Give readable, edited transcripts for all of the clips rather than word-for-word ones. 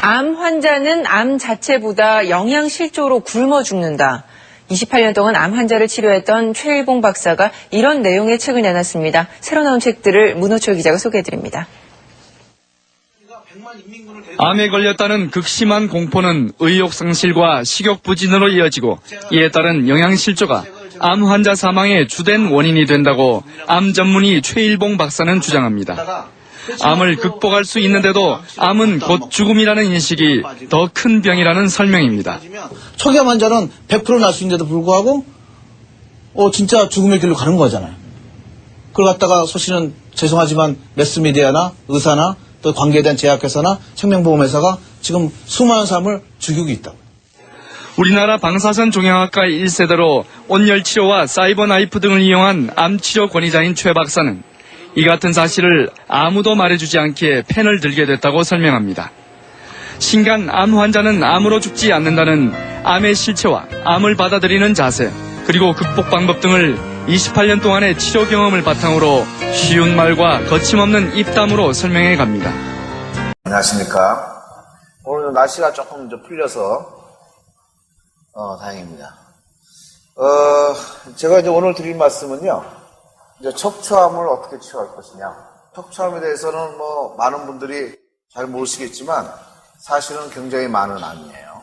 암 환자는 암 자체보다 영양실조로 굶어 죽는다. 28년 동안 암 환자를 치료했던 최일봉 박사가 이런 내용의 책을 내놨습니다. 새로 나온 책들을 문호철 기자가 소개해드립니다. 암에 걸렸다는 극심한 공포는 의욕상실과 식욕부진으로 이어지고 이에 따른 영양실조가 암 환자 사망의 주된 원인이 된다고 암 전문의 최일봉 박사는 주장합니다. 암을 극복할 수 있는데도 암은 곧 죽음이라는 인식이 더 큰 병이라는 설명입니다. 초기암 환자는 100% 날 수 있는데도 불구하고 진짜 죽음의 길로 가는 거잖아요. 그걸 갖다가 소시는 죄송하지만 매스미디어나 의사나 또 관계에 대한 제약회사나 생명보험회사가 지금 수많은 사람을 죽이고 있다고. 우리나라 방사선 종양학과 1세대로 온열치료와 사이버나이프 등을 이용한 암치료 권위자인 최 박사는 이 같은 사실을 아무도 말해주지 않기에 펜을 들게 됐다고 설명합니다. 신간 암 환자는 암으로 죽지 않는다는 암의 실체와 암을 받아들이는 자세, 그리고 극복 방법 등을 28년 동안의 치료 경험을 바탕으로 쉬운 말과 거침없는 입담으로 설명해 갑니다. 안녕하십니까. 오늘 날씨가 조금 풀려서 다행입니다. 제가 이제 오늘 드릴 말씀은요, 이제 척추암을 어떻게 치료할 것이냐. 척추암에 대해서는 많은 분들이 잘 모르시겠지만 사실은 굉장히 많은 암이에요.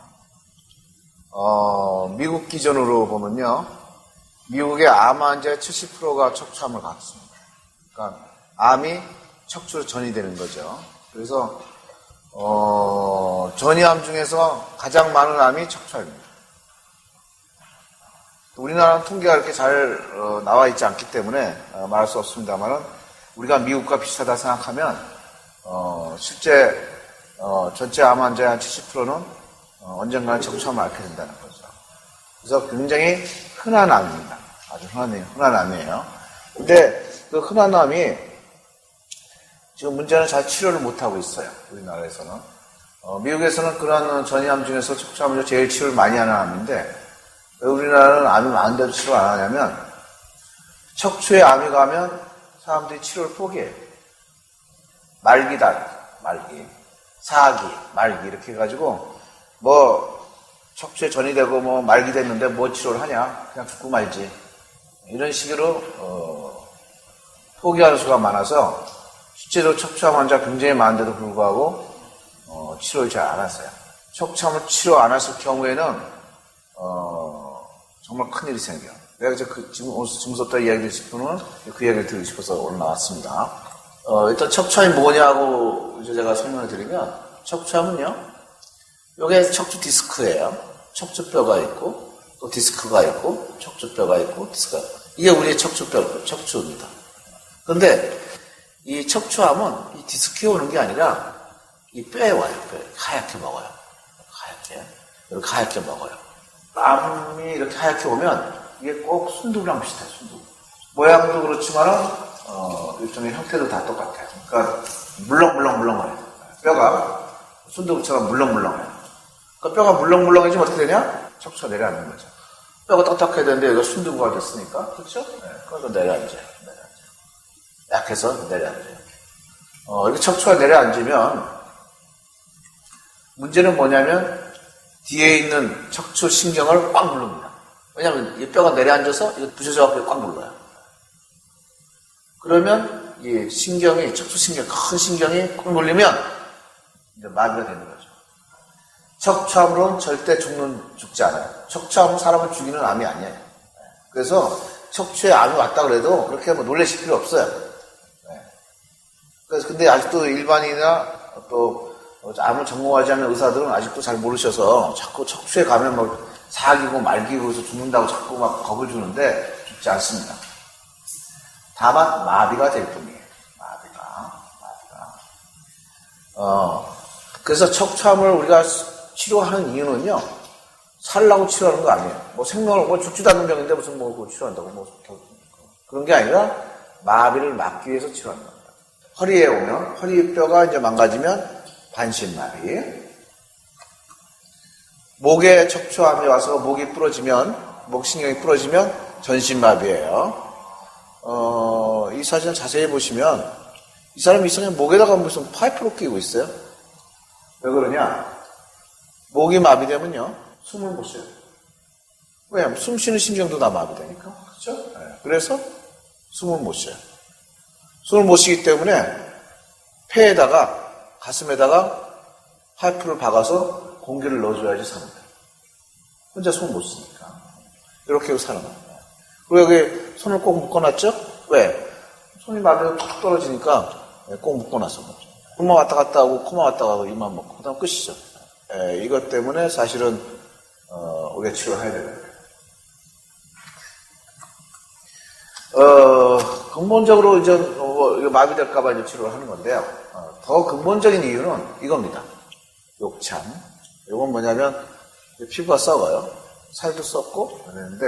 미국 기준으로 보면요, 미국의 암 환자의 70%가 척추암을 갖습니다. 그러니까 암이 척추로 전이되는 거죠. 그래서 전이암 중에서 가장 많은 암이 척추암입니다. 우리나라는 통계가 이렇게 잘 나와 있지 않기 때문에 말할 수 없습니다만은 우리가 미국과 비슷하다 생각하면 실제 전체 암 환자의 한 70%는 언젠가는 척추암을 앓게 된다는 거죠. 그래서 굉장히 흔한 암입니다. 아주 흔한 암이에요. 근데 그 흔한 암이 지금 문제는 잘 치료를 못하고 있어요. 우리나라에서는. 미국에서는 그런 전이암 중에서 척추암이 제일 치료를 많이 하는 암인데 왜 우리나라는 암이 많은데도 치료를 안 하냐면 척추에 암이 가면 사람들이 치료를 포기해요. 말기, 사기, 말기 이렇게 해가지고 척추에 전이 되고 말기 됐는데 치료를 하냐, 그냥 죽고 말지, 이런 식으로 포기하는 수가 많아서 실제로 척추암 환자 굉장히 많은데도 불구하고 치료를 잘 안 하세요. 척추암을 치료 안 했을 경우에는 정말 큰일이 생겨요. 내가 지금 오늘 지금부터 이야기 드릴 싶으면 그 이야기를 드리고 싶어서 오늘 나왔습니다. 일단 척추암이 뭐냐고 제가 설명을 드리면, 척추암은요, 요게 척추 디스크예요. 척추뼈가 있고, 또 디스크가 있고, 척추뼈가 있고, 디스크가 있고. 이게 우리의 척추입니다. 그런데 이 척추암은 이 디스크에 오는 게 아니라 이 뼈에 와요. 뼈에. 하얗게 먹어요. 이렇게 하얗게 먹어요. 암이 이렇게 하얗게 오면 이게 꼭 순두부랑 비슷해요. 순두부. 모양도 그렇지만은 일종의 형태도 다 똑같아요. 그러니까 물렁물렁해요. 뼈가 순두부처럼 물렁물렁해요. 그러니까 뼈가 물렁물렁해지면 어떻게 되냐? 척추가 내려앉는 거죠. 뼈가 딱딱해야 되는데 여기가 순두부가 됐으니까, 그렇죠? 네, 그래서 내려앉아요. 약해서 내려앉아요. 이렇게 척추가 내려앉으면 문제는 뭐냐면 뒤에 있는 척추 신경을 꽉 누릅니다. 왜냐하면 이 뼈가 내려앉아서 이거 부셔져서 꽉 눌러요. 그러면 이 신경이, 척추 신경, 큰 신경이 꽉 눌리면 이제 마비가 되는 거죠. 척추암으로는 절대 죽지 않아요. 척추암은 사람을 죽이는 암이 아니에요. 그래서 척추에 암이 왔다 그래도 그렇게 놀라실 필요 없어요. 그래서 근데 아직도 일반인이나 또 암을 전공하지 않는 의사들은 아직도 잘 모르셔서 자꾸 척추에 가면 사기고 말기고 해서 죽는다고 자꾸 겁을 주는데 죽지 않습니다. 다만 마비가 될 뿐이에요. 그래서 척추암을 우리가 치료하는 이유는요, 살라고 치료하는 거 아니에요. 생명을 죽지도 않는 병인데 무슨 그걸 치료한다고 그런 게 아니라 마비를 막기 위해서 치료하는 겁니다. 허리에 오면 허리뼈가 이제 망가지면 반신마비, 목에 척추암이 와서 목이 부러지면, 목신경이 부러지면 전신마비예요. 이 사진을 자세히 보시면 이 사람이 이상하게 목에다가 무슨 파이프를 끼고 있어요. 왜 그러냐? 목이 마비되면요, 숨을 못 쉬어요. 왜냐면 숨 쉬는 신경도 다 마비되니까. 그렇죠? 네. 그래서 숨을 못 쉬어요. 숨을 못 쉬기 때문에 폐에다가, 가슴에다가 파이프를 박아서 공기를 넣어줘야지 사는 거예요. 혼자 숨을 못 쉬니까. 이렇게 사는 거예요. 그리고 여기 손을 꼭 묶어놨죠? 왜? 손이 마비가 툭 떨어지니까 꼭 묶어놨어. 코만 왔다 갔다 하고, 코만 왔다 가고, 입만 먹고, 그 다음 끝이죠. 이것 때문에 사실은, 우리가 치료를 해야 되는 거예요. 근본적으로 이제, 이거 마비될까봐 이제 치료를 하는 건데요. 더 근본적인 이유는 이겁니다. 욕창. 이건 뭐냐면, 피부가 썩어요. 살도 썩고, 그러는데,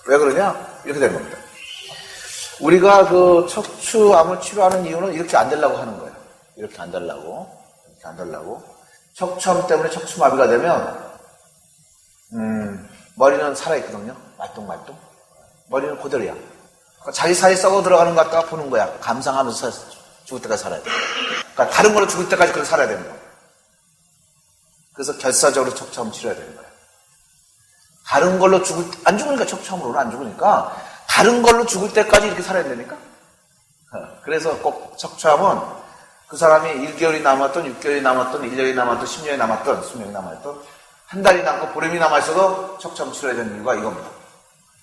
왜 그러냐? 이렇게 되는 겁니다. 우리가 그 척추암을 치료하는 이유는 이렇게 안 되려고 하는 거예요. 이렇게 안 되려고. 이렇게 안 되려고. 척추암 때문에 척추마비가 되면, 머리는 살아있거든요. 말똥말똥. 머리는 그대로야. 그러니까 자기 살이 썩어 들어가는 것 같다가 보는 거야. 감상하면서 죽을 때까지 살아야 돼. 그러니까 다른 걸로 죽을 때까지 그렇게 살아야 되는 거야. 그래서 결사적으로 척추암을 치료해야 되는 거야. 다른 걸로 안 죽으니까 척추암으로는 안 죽으니까 다른 걸로 죽을 때까지 이렇게 살아야 되니까. 그래서 꼭 척추암은 그 사람이 1개월이 남았던, 6개월이 남았던, 1년이 남았던, 10년이 남았던, 수명이 남았던, 한 달이 남고 보름이 남아있어도 척추암 치료해야 되는 이유가 이겁니다.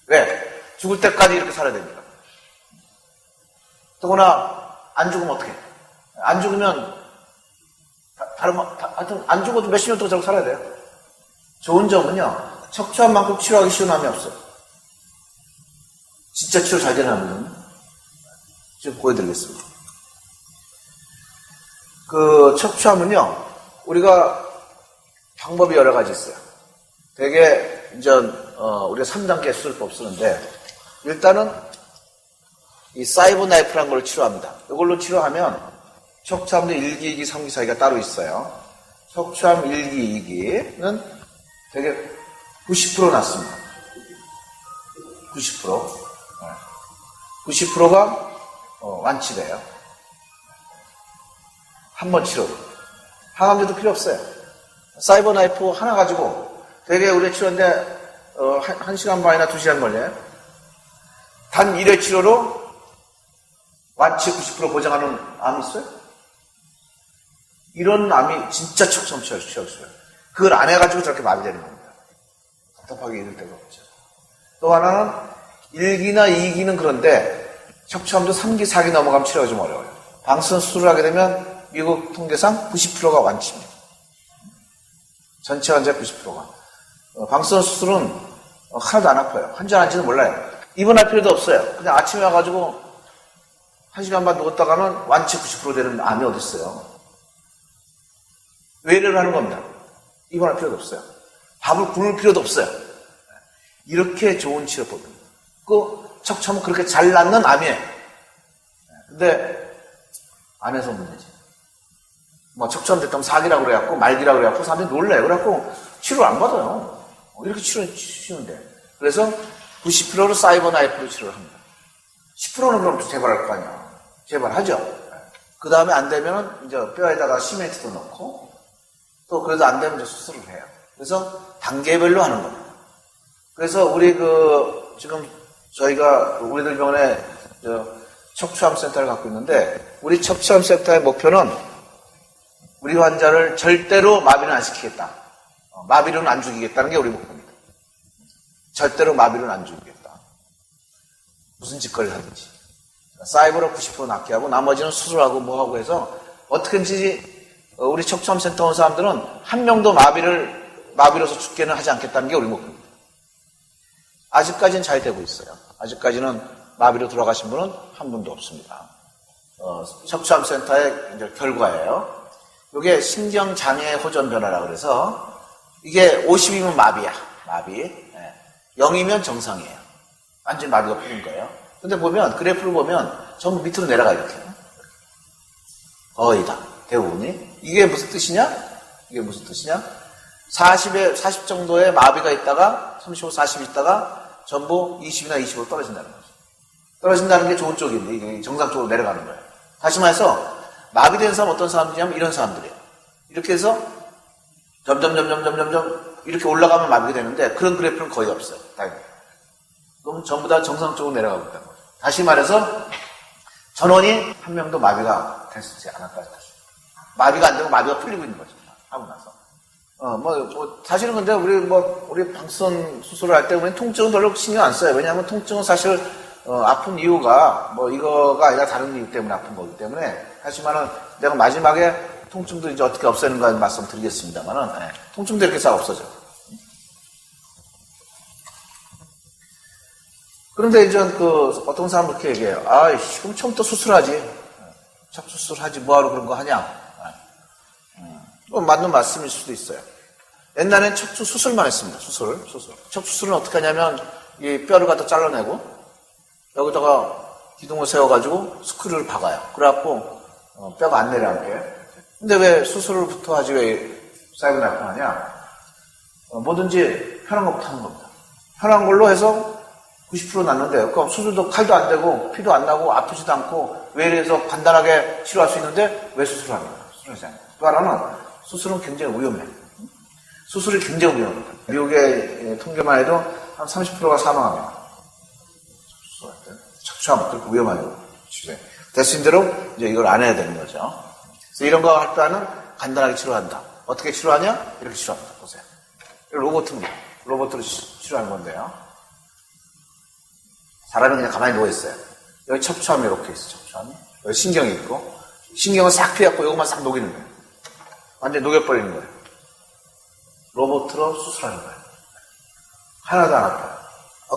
왜? 죽을 때까지 이렇게 살아야 됩니다. 더구나 안 죽으면 어떡해? 안 죽으면 하여튼 안 죽어도 몇십 년 동안 저렇게 살아야 돼요. 좋은 점은요, 척추암만큼 치료하기 쉬운 암이 없어요. 진짜 치료 잘 되는 암은 지금 보여드리겠습니다. 그 척추암은요, 우리가 방법이 여러 가지 있어요. 되게 이제 우리가 3단계 수술법 쓰는데, 일단은 이 사이버 나이프라는 걸 치료합니다. 이걸로 치료하면 척추암도 1기, 2기, 3기, 4기가 따로 있어요. 척추암 1기, 2기는 되게 90% 낫습니다. 90%. 90%가 완치돼요. 한 번 치료로. 항암제도 필요 없어요. 사이버 나이프 하나 가지고 되게 우리 치료인데 1시간 반이나 2시간 걸려요. 단 1회 치료로 완치 90% 보장하는 암이 있어요? 이런 암이 진짜 척추암 치료였어요. 그걸 안 해가지고 저렇게 마비되는 겁니다. 답답하게 이럴 데가 없죠. 또 하나는 1기나 2기는 그런데 척추암도 3기, 4기 넘어가면 치료가 좀 어려워요. 방사선 수술을 하게 되면 미국 통계상 90%가 완치입니다. 전체 환자의 90%가. 방사선 수술은 하나도 안 아파요. 환자 하는지는 몰라요. 입원할 필요도 없어요. 그냥 아침에 와가지고 1시간 반 누웠다 가면 완치 90% 되는 암이 어디 있어요. 외래를 하는 겁니다. 입원할 필요도 없어요. 밥을 굶을 필요도 없어요. 이렇게 좋은 치료법입니다. 그 척추암은 그렇게 잘 낫는 암이에요. 근데 암에서 문제지. 뭐 척추암 됐다면 사기라고 그래갖고 말기라고 그래갖고 사람들이 놀래요. 그래갖고 치료를 안 받아요. 이렇게 치료는데. 그래서 90%로 사이버 나이프로 치료를 합니다. 10%는 그럼 제발 할 거 아니야. 제발 하죠. 그 다음에 안 되면은 이제 뼈에다가 시멘트도 넣고 또 그래도 안 되면 이제 수술을 해요. 그래서 단계별로 하는 겁니다. 그래서 우리 지금 저희가 우리들 병원에 척추암 센터를 갖고 있는데 우리 척추암 센터의 목표는 우리 환자를 절대로 마비는 안 시키겠다. 마비로는 안 죽이겠다는 게 우리 목표입니다. 절대로 마비로는 안 죽이겠다. 무슨 짓거리를 하든지. 사이버로 90% 낫게 하고 나머지는 수술하고 뭐하고 해서 어떻게든지 우리 척추암 센터 온 사람들은 한 명도 마비로서 죽게는 하지 않겠다는 게 우리 목표입니다. 아직까지는 잘 되고 있어요. 아직까지는 마비로 돌아가신 분은 한 분도 없습니다. 척추암 센터의 이제 결과예요. 이게 신경장애 호전 변화라 그래서 이게 50이면 마비야. 마비. 0이면 정상이에요. 완전 마비가 풀린 거예요. 근데 보면 그래프를 보면 전부 밑으로 내려가 이렇게. 거의 다. 대부분이. 이게 무슨 뜻이냐? 40 정도의 마비가 있다가 35, 40 있다가 전부 20이나 20으로 떨어진다는 거죠. 떨어진다는 게 좋은 쪽인데 이게 정상 쪽으로 내려가는 거예요. 다시 말해서 마비된 사람 어떤 사람들이냐면 이런 사람들이에요. 이렇게 해서 점점 이렇게 올라가면 마비가 되는데 그런 그래프는 거의 없어요. 당연히. 그럼 전부 다 정상적으로 내려가고 있다는 거죠. 다시 말해서 전원이 한 명도 마비가 되지 않았다. 마비가 안 되고 마비가 풀리고 있는 거죠. 하고 나서. 사실은 근데 우리 방선 수술을 할 때 우리는 통증은 별로 신경 안 써요. 왜냐하면 통증은 사실, 아픈 이유가 이거가 아니라 다른 이유 때문에 아픈 거기 때문에. 하지만은 내가 마지막에 통증도 이제 어떻게 없애는가 말씀 드리겠습니다만은, 통증도 이렇게 싹 없어져. 그런데 이제 어떤 사람은 그렇게 얘기해요. 아이씨, 그럼 처음부터 수술하지. 척추 수술하지. 뭐하러 그런 거 하냐. 맞는 말씀일 수도 있어요. 옛날엔 척추 수술만 했습니다. 수술. 척추 수술은 어떻게 하냐면, 이 뼈를 갖다 잘라내고, 여기다가 기둥을 세워가지고 스크류를 박아요. 그래갖고, 뼈가 안 내려앉게. 근데 왜 수술부터 하지 왜 사이버 나이프 하냐? 뭐든지 편한 것부터 하는 겁니다. 편한 걸로 해서 90% 낫는데, 그럼 수술도 칼도 안 되고, 피도 안 나고, 아프지도 않고, 왜 이래서 간단하게 치료할 수 있는데, 왜 수술합니까? 수술하지 않아요. 또 하나는, 수술은 굉장히 위험해. 수술이 굉장히 위험합니다. 미국의 통계만 해도 한 30%가 사망합니다. 수술할 때. 척추암, 그렇게 위험하죠. 됐은 대로 이제 이걸 안 해야 되는 거죠. 그래서 이런 거 할 때는 간단하게 치료한다. 어떻게 치료하냐? 이렇게 치료합니다. 보세요. 로봇입니다. 로봇으로 치료하는 건데요. 사람이 그냥 가만히 누워있어요. 여기 척추암이 이렇게 있어요. 척추암이. 여기 신경이 있고, 신경을 싹 피해갖고 이것만 싹 녹이는 거예요. 완전히 녹여버리는 거예요. 로봇으로 수술하는 거예요. 하나도 안 아파요.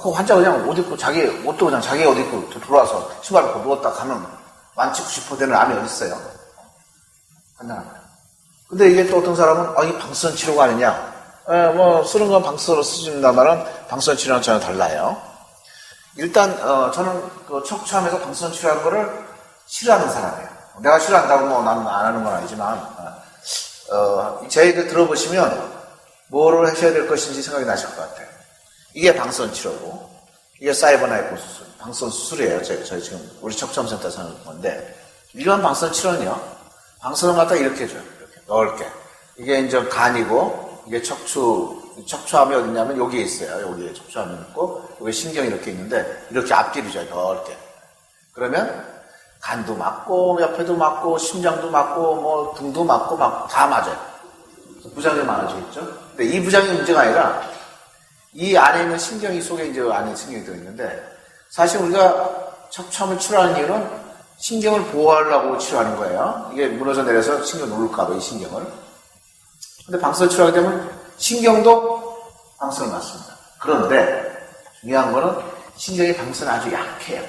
그 환자 그냥 옷 입고 자기 옷도 그냥 자기 옷 입고 들어와서 신발 입고 누웠다 가면 만치 90% 되는 암이 어디 있어요? 간단한 거예요. 근데 이게 또 어떤 사람은 이게 방사선 치료가 아니냐? 쓰는 건 방사선으로 쓰십니다만은 방사선 치료는 전혀 달라요. 일단 저는 그 척추암에서 방사선 치료하는 거를 싫어하는 사람이에요. 내가 싫어한다고 나는 안 하는 건 아니지만 제 얘기를 들어보시면 뭐를 하셔야 될 것인지 생각이 나실 것 같아요. 이게 방사선 치료고, 이게 사이버 나이프 수술, 방사선 수술이에요. 저희 지금 우리 척추암센터에서 하는 건데, 일반 방사선 치료는요, 방사선 갖다 이렇게 해줘요. 이렇게 넓게. 이게 이제 간이고, 이게 척추암이 어디냐면 여기에 있어요. 여기에 척추암이 있고, 여기 신경이 이렇게 있는데, 이렇게 앞뒤로 줘요. 넓게. 그러면 간도 맞고, 옆에도 맞고, 심장도 맞고, 등도 맞고, 다 맞아요. 부작용이 많아지겠죠? 근데 이 부작용이 문제가 아니라, 이 안에 있는 신경이 속에 이제 안에 신경이 들어있는데, 사실 우리가 척추암을 치료하는 이유는 신경을 보호하려고 치료하는 거예요. 이게 무너져 내려서 신경 누를까봐, 이 신경을. 근데 방사선 치료하게 되면 신경도 방사선을 맞습니다. 그런데 중요한 거는 신경의 방사선이 아주 약해요.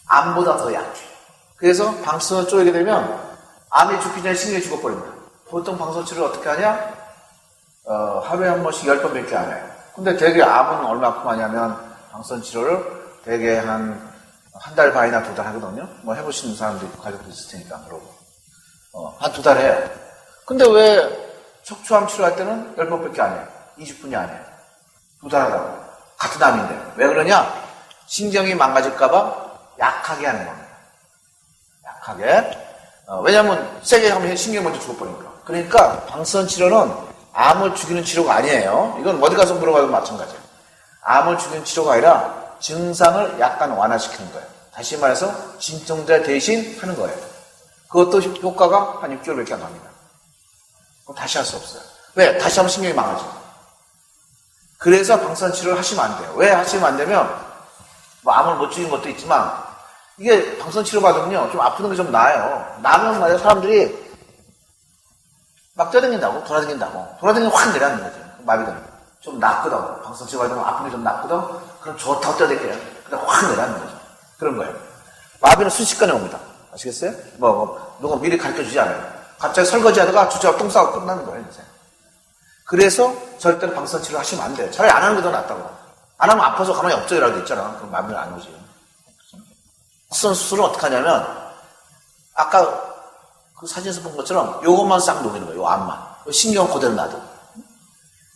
암보다 더 약해요. 그래서 방사선을 쪼이게 되면 암이 죽기 전에 신경이 죽어버립니다. 보통 방사선 치료를 어떻게 하냐? 하루에 한 번씩 10번밖에 안 해요. 근데 되게 암은 얼마큼 하냐면 방사선 치료를 되게 한 달 반이나 2달 하거든요. 해보시는 사람도 있고 가족도 있을 테니까 그러고 한 2달 해요. 근데 왜 척추암 치료할 때는 10번밖에 안 해요? 20분이 안 해요. 2달 하다가 같은 암인데 왜 그러냐? 신경이 망가질까봐 약하게 하는 겁니다. 약하게. 왜냐하면 세게 하면 신경이 먼저 죽어버리니까. 그러니까 방사선 치료는 암을 죽이는 치료가 아니에요. 이건 어디 가서 물어봐도 마찬가지예요. 암을 죽이는 치료가 아니라 증상을 약간 완화시키는 거예요. 다시 말해서 진통제 대신 하는 거예요. 그것도 효과가 한 6개월밖에 안 갑니다. 그럼 다시 할 수 없어요. 왜? 다시 하면 신경이 망가져요. 그래서 방사선 치료를 하시면 안 돼요. 왜 하시면 안 되면 암을 못 죽이는 것도 있지만 이게 방사선 치료 받으면요 좀 아프는 게 좀 나아요. 나면 말이야 사람들이 막 떠다닌다고 돌아다니면 확 내려앉는 거죠. 마비가 좀 낫거든. 방사선 치료 받으면 아픈 게 좀 낫거든. 그럼 좋다고 떠다니게요. 그냥 확 내려앉는 거죠. 그런 거예요. 마비는 순식간에 옵니다. 아시겠어요? 누가 미리 가르쳐주지 않아요. 갑자기 설거지하다가 주저하고 똥 싸고 끝나는 거예요. 이제. 그래서 절대로 방사선 치료 하시면 안 돼요. 차라리 안 하는 게 더 낫다고. 안 하면 아파서 가만히 엎드리라고 있잖아. 그럼 마비는 안 오지. 방사선 수술은 어떻게 하냐면 아까 그 사진에서 본 것처럼 요것만 싹 녹이는 거예요. 요 암만. 신경 그대로 놔둬.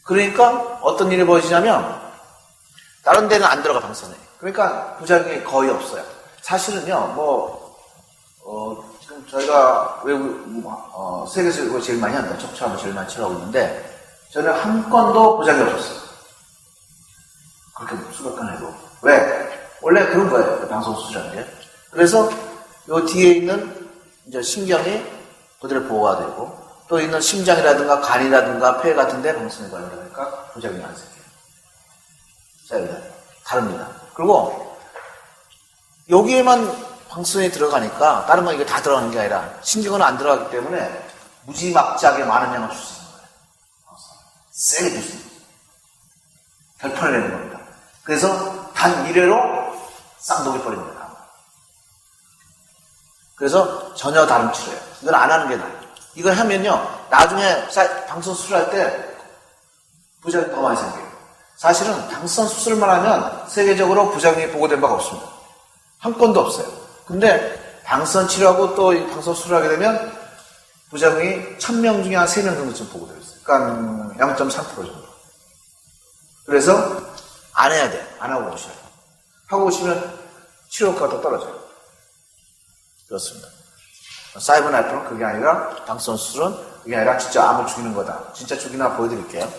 그러니까 어떤 일이 벌어지냐면 다른 데는 안 들어가 방사선에. 그러니까 부작용이 거의 없어요. 사실은요. 지금 저희가 세계에서 제일 많이 한다. 척추암을 제일 많이 치료하고 있는데, 저는 한 건도 부작용이 없었어요. 그렇게 수백 건 해도. 왜? 원래 그런 거예요. 방송 수술하는 게. 그래서 요 뒤에 있는 이제 신경이 그대로 보호가 되고, 또 있는 심장이라든가 간이라든가 폐 같은데 방송에 걸리니까 부작용이 안 생겨요. 자, 여기다. 다릅니다. 그리고 여기에만 방송에 들어가니까 다른 건 이게 다 들어가는 게 아니라 신경은 안 들어가기 때문에 무지막지하게 많은 양을 줄 수 있는 거예요. 세게 줄 수 있는 거예요. 결판을 내는 겁니다. 그래서 단 1회로 쌍독이 버립니다. 그래서 전혀 다른 치료예요. 이건 안 하는 게 나아요. 이걸 하면요, 나중에 방송 수술할 때 부작용이 더 많이 생겨요. 사실은 방선 수술만 하면 세계적으로 부작용이 보고된 바가 없습니다. 한 건도 없어요. 근데 방선 치료하고 또 방선 수술을 하게 되면 부작용이 1000명 중에 한 3명 정도쯤 보고되어 있어요. 그러니까 0.3% 정도. 그래서 안 해야 돼. 안 하고 오셔야 돼요. 하고 오시면 치료 효과가 더 떨어져요. 그렇습니다. 사이버 나이프는 그게 아니라 방선 수술은 그게 아니라 진짜 암을 죽이는 거다. 진짜 죽이나 보여드릴게요.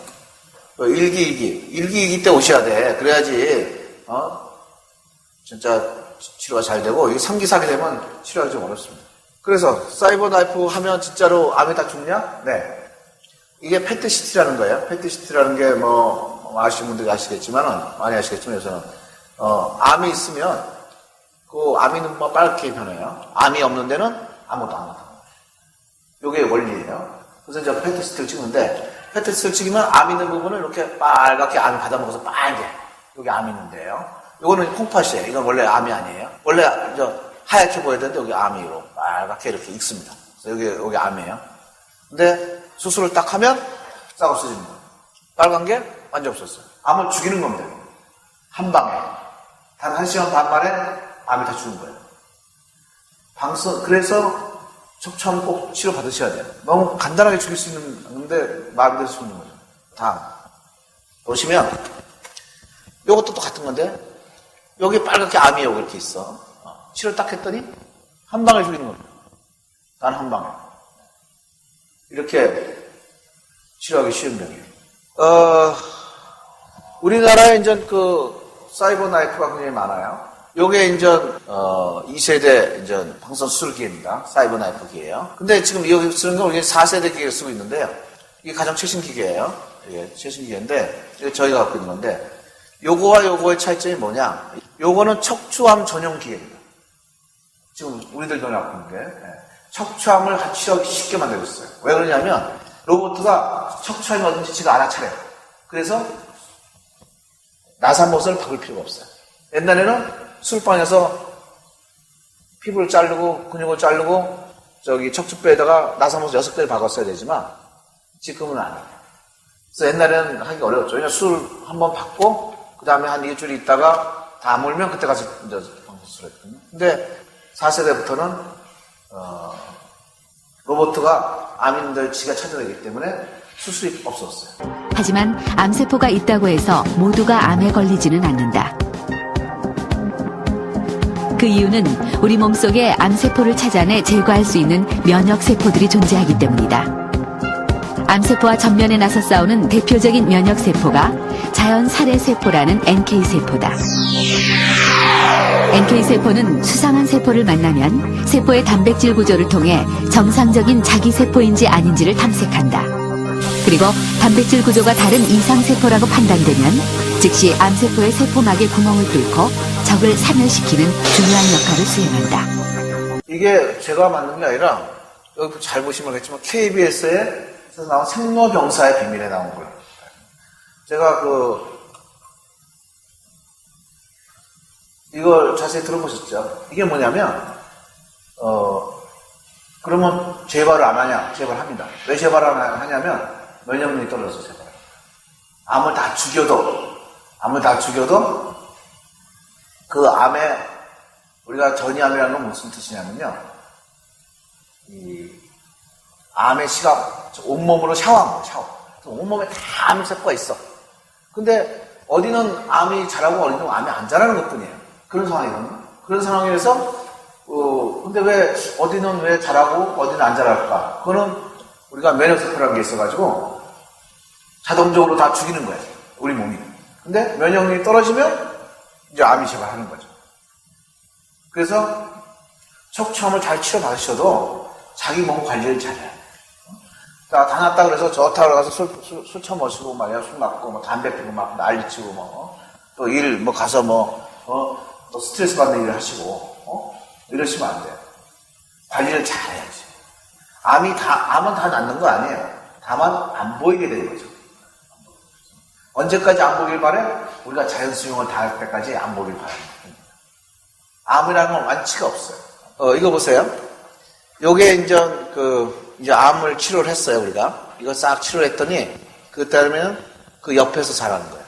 일기 때 오셔야 돼. 그래야지 진짜 치료가 잘 되고, 이게 3기, 4기 되면 치료하기 좀 어렵습니다. 그래서 사이버 나이프 하면 진짜로 암이 다 죽냐? 네. 이게 패트시티라는 거예요. 패트시티라는 게 아시는 분들이 아시겠지만은, 많이 아시겠지만 요새는 암이 있으면 그 암이는 빨갛게 변해요. 암이 없는 데는 아무것도 안 나타나요. 요게 원리예요. 그래서 이제 패트시티를 찍는데, 패트시티를 찍으면 암 있는 부분을 이렇게 빨갛게 암이 받아먹어서 빨개. 여기 암이 있는데요. 요거는 콩팥이에요. 이건 원래 암이 아니에요. 원래 하얗게 보여야 되는데 여기 암이로 빨갛게 이렇게 익습니다. 그래서 여기 암이에요. 근데 수술을 딱 하면 싹 없어지는 거예요. 빨간 게 완전 없었어요. 암을 죽이는 겁니다. 한 방에. 단 1시간 반 만에 암이 다 죽은 거예요. 그래서 척추암 꼭 치료 받으셔야 돼요. 너무 간단하게 죽일 수 있는 건데 마비될 수 있는 거죠. 다음 보시면 요것도 똑같은 건데 여기 빨갛게 암이 여기 이렇게 있어. 치료 딱 했더니 한 방에 죽이는 겁니다. 단 한 방에. 이렇게 치료하기 쉬운 병이에요. 우리나라에 이제 그 사이버 나이프가 굉장히 많아요. 요게 이제 2세대 이제 방선 수술 기계입니다. 사이버 나이프 기계예요. 근데 지금 여기 쓰는 건 우리 4세대 기계를 쓰고 있는데요. 이게 가장 최신 기계예요. 이게 최신 기계인데 이게 저희가 갖고 있는 건데 요거와 요거의 차이점이 뭐냐? 요거는 척추암 전용 기계입니다. 지금 우리들 전에 갖고 있는 게 척추암을 치료하기 쉽게 만들고 있어요. 왜 그러냐면 로봇가 척추암이 어딘지 지가 알아차려요. 그래서 나사못을 박을 필요가 없어요. 옛날에는 술방에서 피부를 자르고 근육을 자르고 척추뼈에다가 나사못을 6개를 박았어야 되지만 지금은 안 해요. 그래서 옛날에는 하기가 어려웠죠. 왜냐면 술 한번 받고 그 다음에 한 일주일 있다가 다 물면 그때 가서 이제 방수술을 했거든요. 근데 4세대부터는 로봇가 암인들 지가 찾아내기 때문에 수술이 없었어요. 하지만 암세포가 있다고 해서 모두가 암에 걸리지는 않는다. 그 이유는 우리 몸속에 암세포를 찾아내 제거할 수 있는 면역세포들이 존재하기 때문이다. 암세포와 전면에 나서 싸우는 대표적인 면역세포가 자연 살해세포라는 NK세포다. NK세포는 수상한 세포를 만나면 세포의 단백질 구조를 통해 정상적인 자기 세포인지 아닌지를 탐색한다. 그리고 단백질 구조가 다른 이상세포라고 판단되면 즉시 암세포의 세포막에 구멍을 뚫고 적을 사멸시키는 중요한 역할을 수행한다. 이게 제가 만든 게 아니라 여기 잘 보시면 알겠지만 KBS에서 나온 생로병사의 비밀에 나온 거예요. 제가 이걸 자세히 들어보셨죠? 이게 뭐냐면 그러면 재발을 안 하냐? 재발합니다. 왜 재발을 안 하냐면 면역력이 떨어져서 재발해요. 암을 다 죽여도 그 암에 우리가 전이암이라는 건 무슨 뜻이냐면요. 이 암의 시각 온몸으로 샤워한 거예요. 온몸에 다 암세포가 있어. 근데 어디는 암이 자라고 어디는 암이 안 자라는 것뿐이에요. 그런 상황이거든요. 그런 상황에서 근데 왜 어디는 왜 잘하고 어디는 안 잘할까? 그거는 우리가 면역세포라는 게 있어가지고 자동적으로 다 죽이는 거예요. 우리 몸이. 근데 면역력이 떨어지면 이제 암이 재발하는 거죠. 그래서 척추암을 잘 치료받으셔도 자기 몸 관리를 잘해요. 자, 다 났다 그래서 좋다고 가서 술 처마시고 말이야, 술 맞고, 뭐 담배 피고 막 난리치고 또 일, 가서 또 스트레스 받는 일을 하시고, 이러시면 안 돼요. 관리를 잘 해야지. 암은 다 낫는 거 아니에요. 다만 안 보이게 되는 거죠. 언제까지 안 보길 바래? 우리가 자연 수용을 다 할 때까지 안 보길 바랍니다. 암이라는 건 완치가 없어요. 이거 보세요. 요게 이제 암을 치료를 했어요, 우리가. 이거 싹 치료를 했더니, 그 다음에는 그 옆에서 자라는 거예요.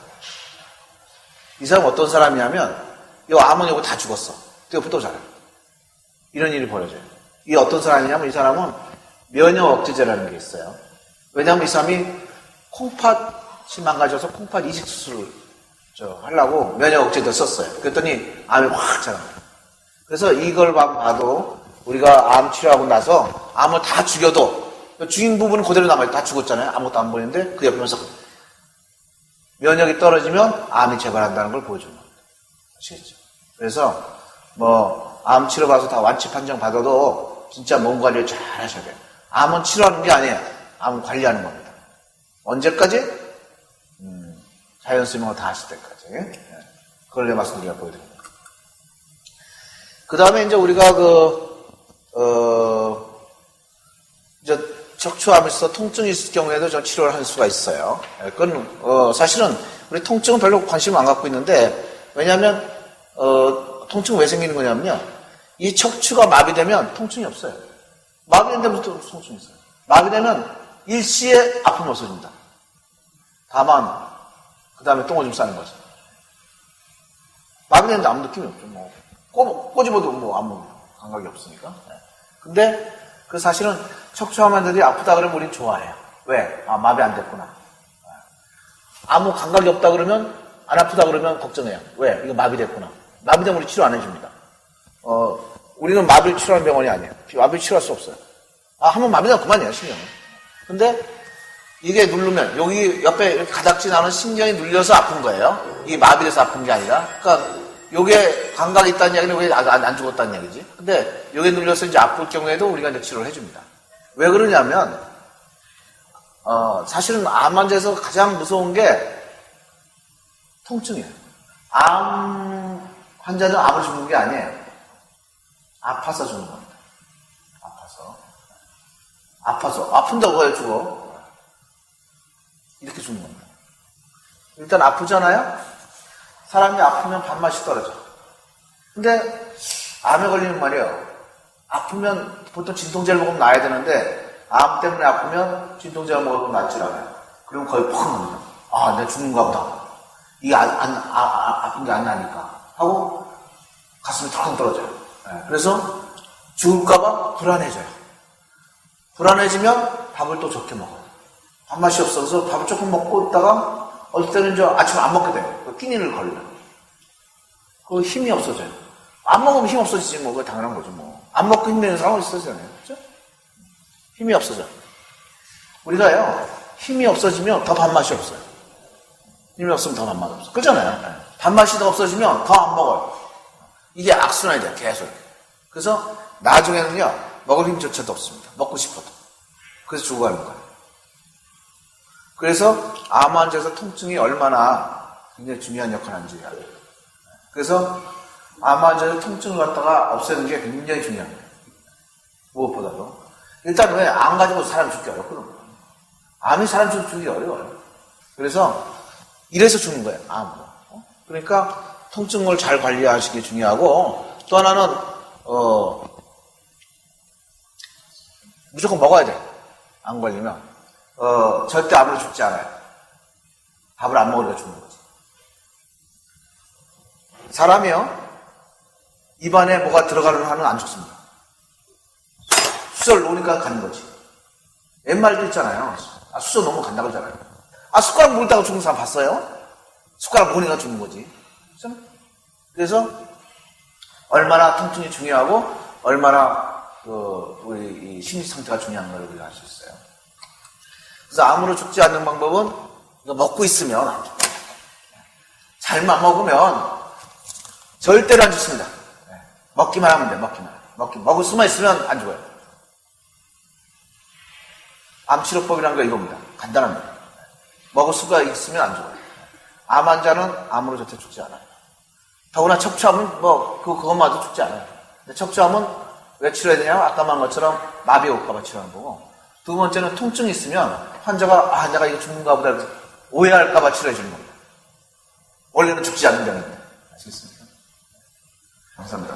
이 사람 어떤 사람이냐면, 요 암은 요거 다 죽었어. 또 옆에 또 자라요. 이런 일이 벌어져요. 이 어떤 사람이냐면, 이 사람은 면역 억제제라는 게 있어요. 왜냐하면 이 사람이 콩팥이 망가져서 콩팥 이식 수술을 하려고 면역 억제제 썼어요. 그랬더니 암이 확 자라요. 그래서 이걸 봐도 우리가 암 치료하고 나서 암을 다 죽여도 죽인 부분은 그대로 남아요. 다 죽었잖아요. 아무것도 안 보이는데 그 옆에서 면역이 떨어지면 암이 재발한다는 걸 보여주는 겁니다. 아시겠죠? 그래서 암 치료 봐서 다 완치 판정 받아도 진짜 몸 관리를 잘 하셔야 돼요. 암은 치료하는 게 아니에요. 암은 관리하는 겁니다. 언제까지? 자연 수명을 다 하실 때까지. 그걸 내 말씀드리고 보여드립니다. 그 다음에 이제 우리가 이제 척추암에서 통증이 있을 경우에도 좀 치료를 할 수가 있어요. 그건, 사실은 우리 통증은 별로 관심을 안 갖고 있는데, 왜냐하면, 통증은 왜 생기는 거냐면요. 이 척추가 마비되면 통증이 없어요. 마비된 데부터 통증이 있어요. 마비되면 일시에 아픔이 없어집니다. 다만, 그 다음에 똥오줌 싸는 거죠. 마비되는데 아무 느낌이 없죠. 꼬집어도 아무 감각이 없으니까. 근데 그 사실은 척추암환자들이 아프다 그러면 우린 좋아해요. 왜? 마비 안 됐구나. 아무 감각이 없다 그러면 안 아프다 그러면 걱정해요. 왜? 이거 마비됐구나. 마비되면 우리 치료 안 해줍니다. 우리는 마비를 치료하는 병원이 아니에요. 마비를 치료할 수 없어요. 한번 마비되면 그만이에요, 신경은. 근데 이게 누르면 여기 옆에 이렇게 가닥지 나는 신경이 눌려서 아픈 거예요. 이게 마비돼서 아픈 게 아니라. 그러니까 요게 감각이 있다는 이야기는 왜 안 죽었다는 얘기지? 근데 요게 눌려서 이제 아플 경우에도 우리가 이제 치료를 해줍니다. 왜 그러냐면, 사실은 암 환자에서 가장 무서운 게 통증이에요. 암 환자는 암을 죽는 게 아니에요. 아파서 죽는 겁니다. 아파서. 아픈다고 왜 죽어? 이렇게 죽는 겁니다. 일단 아프잖아요? 사람이 아프면 밥맛이 떨어져. 근데 암에 걸리면 말이에요. 아프면 보통 진통제를 먹으면 나아야 되는데 암 때문에 아프면 진통제를 먹으면 낫질 않아요. 그러면 거의 퍽 납니다. 내가 죽는가 보다. 이게 아픈 게 안 나니까. 하고 가슴이 턱 떨어져요. 그래서 죽을까봐 불안해져요. 불안해지면 밥을 또 적게 먹어요. 밥맛이 없어서 밥을 조금 먹고 있다가 어떨 때는 아침에 안 먹게 돼요. 끼니를 걸려요. 그 힘이 없어져요. 안 먹으면 힘 없어지지, 그거 당연한 거죠, 안 먹고 힘내는 사람은 있어지잖아요. 그죠? 힘이 없어져. 우리가요, 힘이 없어지면 더 밥맛이 없어요. 힘이 없으면 더 밥맛 없어요. 그렇잖아요. 밥맛이 더 없어지면 더 안 먹어요. 이게 악순환이 돼요, 계속. 그래서 나중에는요, 먹을 힘조차도 없습니다. 먹고 싶어도. 그래서 죽어가는 거예요. 그래서 암 환자에서 통증이 얼마나 굉장히 중요한 역할을 하는지 알아요. 그래서 암 환자의 통증을 갖다가 없애는 게 굉장히 중요합니다. 무엇보다도. 일단 왜 암 가지고 사람이 죽기 어렵거든요. 암이 사람 죽기 어려워요. 그래서 이래서 죽는 거예요, 암으로. 그러니까 통증을 잘 관리하시는 게 중요하고, 또 하나는 무조건 먹어야 돼. 안 걸리면. 절대 암으로 죽지 않아요. 밥을 안 먹으니까 죽는 거지. 사람이요, 입안에 뭐가 들어가는 한은 안 죽습니다. 수저를 놓으니까 가는 거지. 옛말도 있잖아요. 수저 놓으면 간다고 하잖아요. 숟가락 물다가 죽는 사람 봤어요? 숟가락 놓으니까 죽는 거지. 그래서 얼마나 통증이 중요하고 얼마나 우리 이 심리 상태가 중요한 걸 우리가 알 수 있어요. 그래서 암으로 죽지 않는 방법은 이거 먹고 있으면 안 죽어요. 잘만 먹으면 절대로 안 죽습니다. 먹기만 하면 돼, 먹기만. 먹을 수만 있으면 안 죽어요. 암치료법이라는 게 이겁니다. 간단합니다. 먹을 수가 있으면 안 죽어요. 암 환자는 암으로 절대 죽지 않아요. 더구나 척추암은 그것마저 죽지 않아요. 근데 척추암은 왜 치료해야 되냐면 아까 말한 것처럼 마비 올까봐 치료하는 거고, 두 번째는 통증이 있으면 환자가 내가 이거 죽는가 보다 오해할까봐 치료해 주는 겁니다. 원래는 죽지 않는 병입니다. 아시겠습니까? 감사합니다.